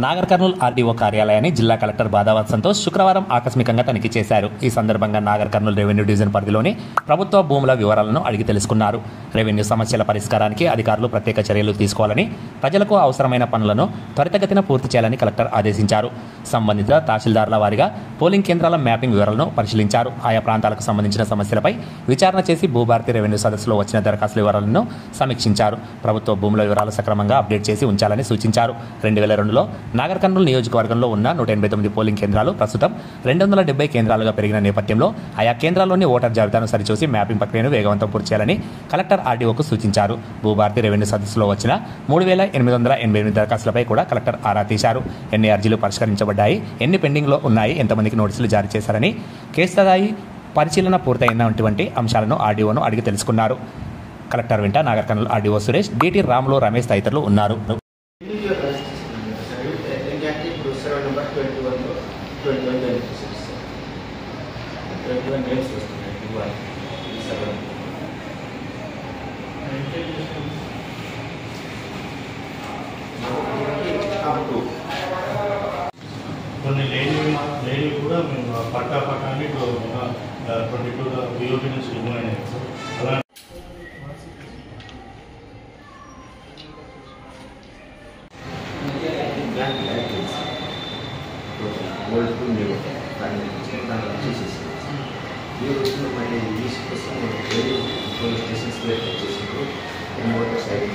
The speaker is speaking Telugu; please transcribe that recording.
నాగర్ కర్నూల్ ఆర్డీఓ కార్యాలయాన్ని జిల్లా కలెక్టర్ బాదావత్ సంతోష్ శుక్రవారం ఆకస్మికంగా తనిఖీ చేశారు. ఈ సందర్భంగా నాగర్ కర్నూల్ రెవెన్యూ డివిజన్ పరిధిలోని ప్రభుత్వ భూముల వివరాలను అడిగి తెలుసుకున్నారు. రెవెన్యూ సమస్యల పరిష్కారానికి అధికారులు ప్రత్యేక చర్యలు తీసుకోవాలని, ప్రజలకు అవసరమైన పనులను త్వరితగతిన పూర్తి చేయాలని కలెక్టర్ ఆదేశించారు. సంబంధిత తహసీల్దార్ల వారీగా పోలింగ్ కేంద్రాల మ్యాపింగ్ వివరాలను పరిశీలించారు. ఆయా ప్రాంతాలకు సంబంధించిన సమస్యలపై విచారణ చేసి భూభారతి రెవెన్యూ సదస్సులో వచ్చిన దరఖాస్తుల వివరాలను సమీక్షించారు. ప్రభుత్వ భూముల వివరాలు సక్రమంగా అప్డేట్ చేసి ఉంచాలని సూచించారు. 2002లో నాగర్ కర్నూల్ నియోజకవర్గంలో ఉన్న 189 పోలింగ్ కేంద్రాలు ప్రస్తుతం 270 కేంద్రాలుగా పెరిగిన నేపథ్యంలో ఆయా కేంద్రాల్లోని ఓటర్ జాబితాను సరిచూసి మ్యాపింగ్ ప్రక్రియను వేగవంతం పూర్తి చేయాలని కలెక్టర్ ఆర్డీఓకు సూచించారు. భూభారతి రెవెన్యూ సదస్సులో వచ్చిన 3888 దరఖాస్తులపై కూడా కలెక్టర్ ఆరా తీశారు. ఎన్ని అర్జీలు పరిష్కరించబడ్డాయి, ఎన్ని పెండింగ్లో ఉన్నాయి, ఎంతమందికి నోటీసులు జారీ చేశారని, కేసు స్థాయి పరిశీలన పూర్తయినటువంటి అంశాలను ఆర్డీఓను అడిగి తెలుసుకున్నారు. కలెక్టర్ వెంట నాగర్ కర్నూల్ ఆర్డీఓ సురేష్, డిటి రాములు, రమేష్ తదితరులు ఉన్నారు. కొన్ని లేని కూడా మేము పట్టాన్ని 22 BOP నుంచి రిమూవ్ అయినాయి. అలా ఈ రోజుల్లో మళ్ళీ లీజ్ కోసం పోలీస్ స్టేషన్స్ క్రియేట్ చేసినప్పుడు సైడ్